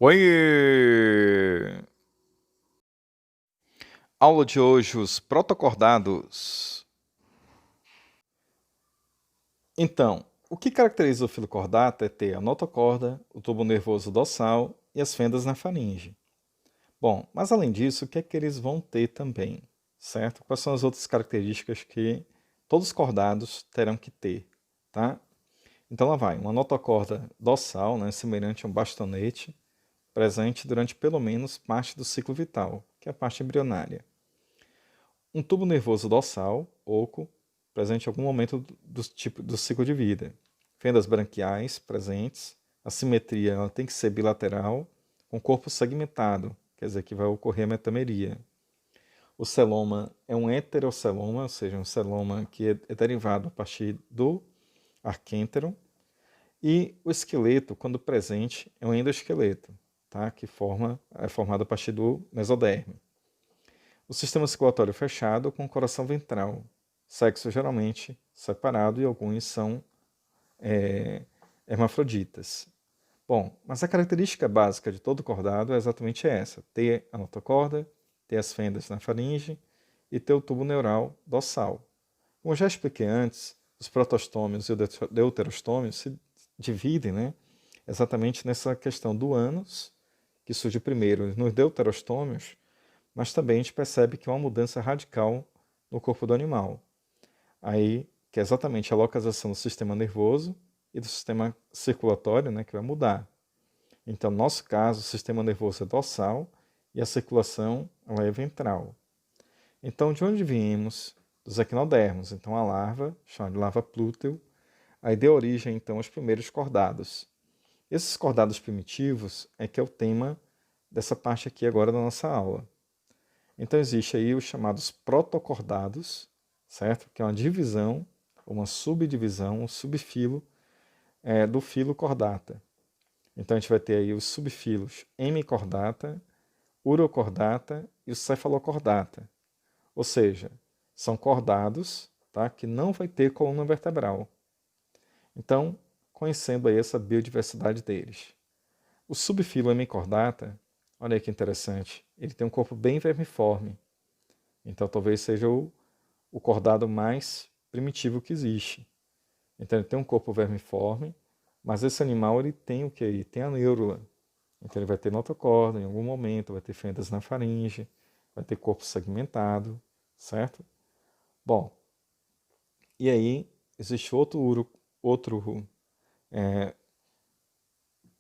Oi! Aula de hoje, os protocordados. Então, o que caracteriza o filo cordata é ter a notocorda, o tubo nervoso dorsal e as fendas na faringe. Bom, mas além disso, o que é que eles vão ter também, certo? Quais são as outras características que todos os cordados terão que ter, tá? Então lá vai, uma notocorda dorsal, né, semelhante a um bastonete, presente durante pelo menos parte do ciclo vital, que é a parte embrionária. Um tubo nervoso dorsal, oco, presente em algum momento do ciclo de vida. Fendas branquiais presentes. A simetria ela tem que ser bilateral, com corpo segmentado, quer dizer que vai ocorrer a metameria. O celoma é um heteroceloma, ou seja, um celoma que é derivado a partir do arquêntero. E o esqueleto, quando presente, é um endoesqueleto, tá? Que é formado a partir do mesoderme. O sistema circulatório fechado com coração ventral. Sexo geralmente separado e alguns são hermafroditas. Bom, mas a característica básica de todo cordado é exatamente essa: ter a notocorda, ter as fendas na faringe e ter o tubo neural dorsal. Como já expliquei antes, os protostômios e o deuterostômio se dividem, né, exatamente nessa questão do ânus, que surge primeiro nos deuterostômios, mas também a gente percebe que é uma mudança radical no corpo do animal. Aí, que é exatamente a localização do sistema nervoso e do sistema circulatório, né, que vai mudar. Então, no nosso caso, o sistema nervoso é dorsal e a circulação ela é ventral. Então, de onde viemos? Dos equinodermos. Então, a larva, chamada de larva plúteo, aí deu origem, então, aos primeiros cordados. Esses cordados primitivos é que é o tema dessa parte aqui agora da nossa aula. Então existe aí os chamados protocordados, certo? Que é uma divisão, uma subdivisão, um subfilo do filo cordata. Então a gente vai ter aí os subfilos hemicordata, urocordata e o cefalocordata. Ou seja, são cordados, tá? Que não vai ter coluna vertebral. Então, conhecendo aí essa biodiversidade deles. O subfilo hemicordata, olha aí que interessante, ele tem um corpo bem vermiforme. Então talvez seja o cordado mais primitivo que existe. Então ele tem um corpo vermiforme, mas esse animal ele tem o que? Ele tem a neurula. Então ele vai ter notocorda em algum momento, vai ter fendas na faringe, vai ter corpo segmentado, certo? Bom, e aí existe outro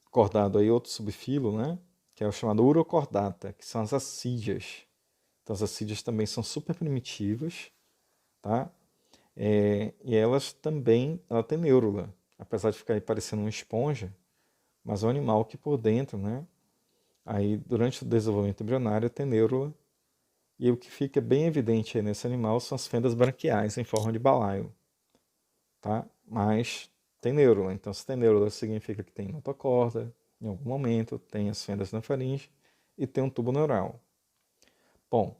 cordado aí, outro subfilo, né? Que é o chamado urocordata, que são as assídeas. Então as assídeas também são super primitivas, tá? E elas também, ela tem neurula, apesar de ficar aí parecendo uma esponja, mas é um animal que por dentro, né? Aí durante o desenvolvimento embrionário tem neurula, e o que fica bem evidente aí nesse animal são as fendas branquiais em forma de balaio, tá? Mas tem neurula, então se tem neurula significa que tem notocorda, em algum momento tem as fendas na faringe e tem um tubo neural. Bom,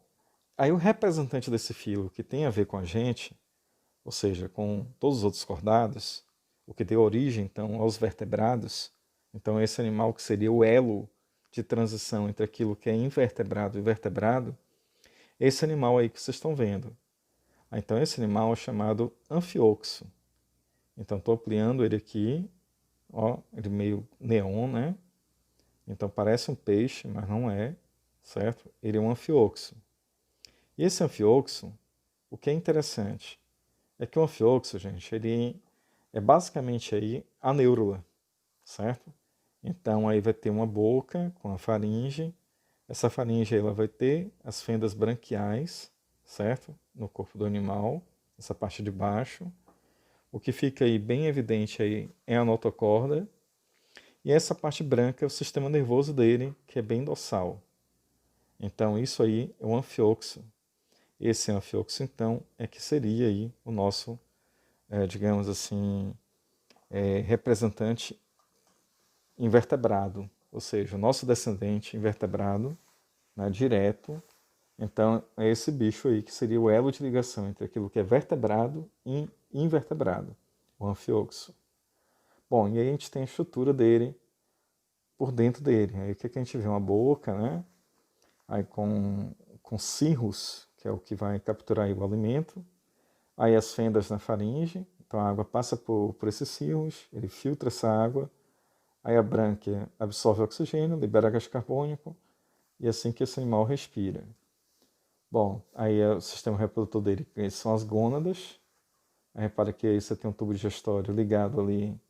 aí o representante desse filo que tem a ver com a gente, ou seja, com todos os outros cordados, o que deu origem então aos vertebrados. Então esse animal que seria o elo de transição entre aquilo que é invertebrado e vertebrado, esse animal aí que vocês estão vendo. Então esse animal é chamado anfioxo. Então estou ampliando ele aqui, ó, ele meio neon, né? Então parece um peixe, mas não é, certo? Ele é um anfioxo. E esse anfioxo, o que é interessante é que o anfioxo, gente, ele é basicamente aí a neurula, certo? Então aí vai ter uma boca com a faringe. Essa faringe ela vai ter as fendas branquiais, certo? No corpo do animal, essa parte de baixo. O que fica aí bem evidente aí é a notocorda. E essa parte branca é o sistema nervoso dele, que é bem dorsal. Então isso aí é o anfioxo. Esse anfioxo, então, é que seria aí o nosso, digamos assim, representante invertebrado, ou seja, o nosso descendente invertebrado, né, direto. Então é esse bicho aí que seria o elo de ligação entre aquilo que é vertebrado e invertebrado, o anfioxo. Bom, e aí a gente tem a estrutura dele, por dentro dele. Aí o que a gente vê? Uma boca, né? Aí com cirros, que é o que vai capturar aí o alimento. Aí as fendas na faringe, então a água passa por esses cirros, ele filtra essa água. Aí a brânquia absorve o oxigênio, libera gás carbônico, e é assim que esse animal respira. Bom, aí o sistema reprodutor dele, esses são as gônadas. Aí repara que aí você tem um tubo digestório ligado ali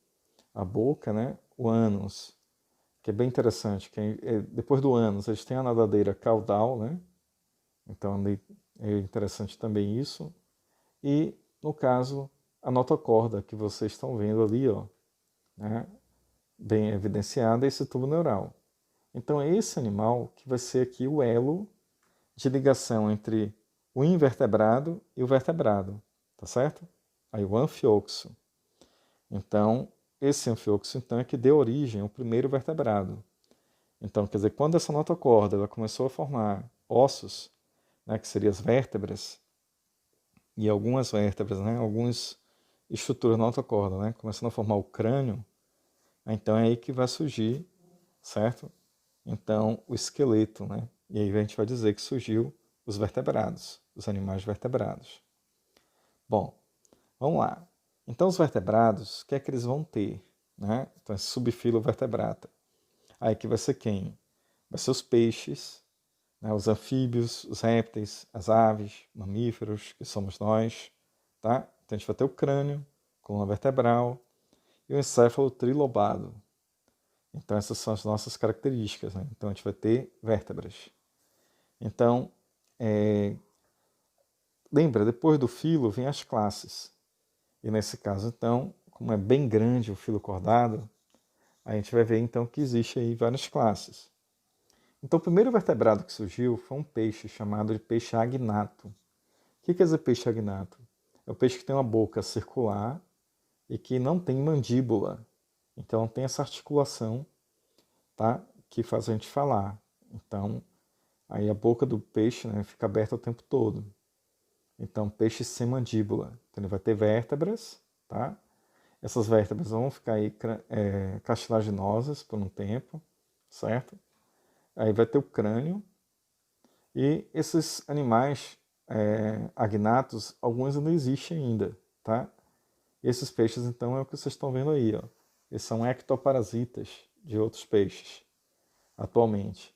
à boca, né? O ânus, que é bem interessante. Depois do ânus, eles têm a nadadeira caudal, né? Então ali é interessante também isso. E, no caso, a notocorda que vocês estão vendo ali, ó, né? Bem evidenciada, esse tubo neural. Então é esse animal que vai ser aqui o elo de ligação entre o invertebrado e o vertebrado, tá certo? Aí o anfioxo. Então, esse anfioxo então é que deu origem ao primeiro vertebrado. Então, quer dizer, quando essa notocorda ela começou a formar ossos, né, que seriam as vértebras, e algumas vértebras, né, algumas estruturas na notocorda, né, começando a formar o crânio, então é aí que vai surgir, certo? Então, o esqueleto, né? E aí a gente vai dizer que surgiu os vertebrados, os animais vertebrados. Bom, vamos lá. Então, os vertebrados, o que é que eles vão ter? Né? Então, esse subfilo vertebrata. Aí que vai ser quem? Vai ser os peixes, né? Os anfíbios, os répteis, as aves, mamíferos, que somos nós. Tá? Então, a gente vai ter o crânio, coluna vertebral, e o encéfalo trilobado. Então, essas são as nossas características. Né? Então, a gente vai ter vértebras. Então, lembra, depois do filo vem as classes. E nesse caso, então, como é bem grande o filo cordado, a gente vai ver então que existe aí várias classes. Então, o primeiro vertebrado que surgiu foi um peixe chamado de peixe agnato. O que quer dizer peixe agnato? É o peixe que tem uma boca circular e que não tem mandíbula. Então, não tem essa articulação, tá, que faz a gente falar. Então, aí a boca do peixe, né, fica aberta o tempo todo. Então, peixe sem mandíbula. Então, ele vai ter vértebras, tá? Essas vértebras vão ficar aí cartilaginosas por um tempo, certo? Aí vai ter o crânio. E esses animais agnatos, alguns não existem ainda, tá? Esses peixes, então, é o que vocês estão vendo aí, ó. Eles são ectoparasitas de outros peixes, atualmente.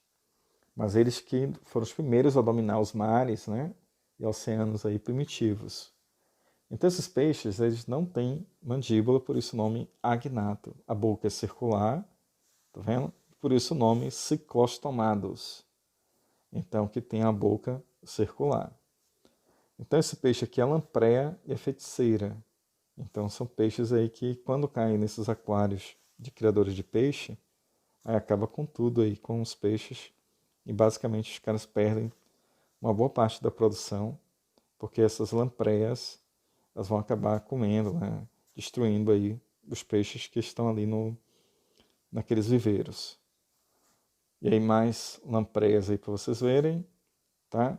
Mas eles que foram os primeiros a dominar os mares, né? E oceanos aí primitivos. Então esses peixes, eles não têm mandíbula, por isso o nome agnato. A boca é circular, tá vendo? Por isso o nome ciclostomados. Então que tem a boca circular. Então esse peixe aqui é a lampreia e a feiticeira. Então são peixes aí que quando caem nesses aquários de criadores de peixe, aí acaba com tudo aí, com os peixes. E basicamente os caras perdem uma boa parte da produção, porque essas lampreias elas vão acabar comendo, né? Destruindo aí os peixes que estão ali naqueles viveiros. E aí mais lampreias aí para vocês verem, tá?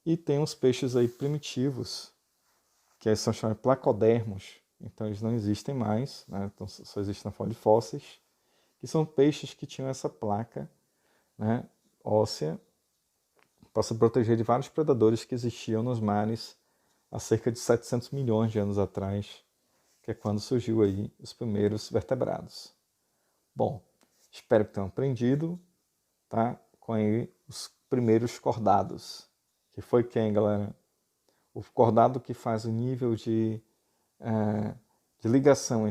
E tem uns peixes aí primitivos, que são chamados placodermos. Então eles não existem mais, né? Então só existem na forma de fósseis, que são peixes que tinham essa placa, né, óssea para se proteger de vários predadores que existiam nos mares há cerca de 700 milhões de anos atrás, que é quando surgiu aí os primeiros vertebrados. Bom, espero que tenham aprendido, tá? Com aí os primeiros cordados. Que foi quem, galera? O cordado que faz o nível de ligação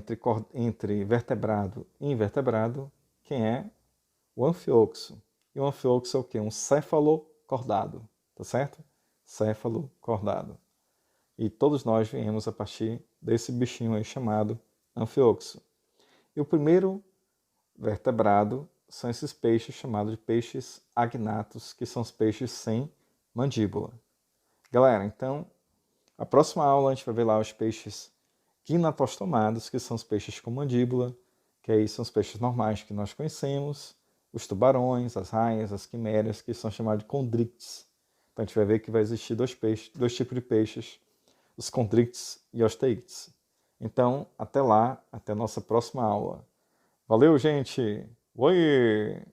entre vertebrado e invertebrado, quem é? O anfioxo. E o anfioxo é o quê? Um céfalo-cordado, tá certo? Céfalo-cordado. E todos nós viemos a partir desse bichinho aí chamado anfioxo. E o primeiro vertebrado são esses peixes chamados de peixes agnatos, que são os peixes sem mandíbula. Galera, então, a próxima aula a gente vai ver lá os peixes gnatostomados, que são os peixes com mandíbula, que aí são os peixes normais que nós conhecemos, os tubarões, as raias, as quimérias, que são chamados de condrictes. Então a gente vai ver que vai existir dois tipos de peixes, os condrictes e osteíctes. Então, até lá, até a nossa próxima aula. Valeu, gente! Oi!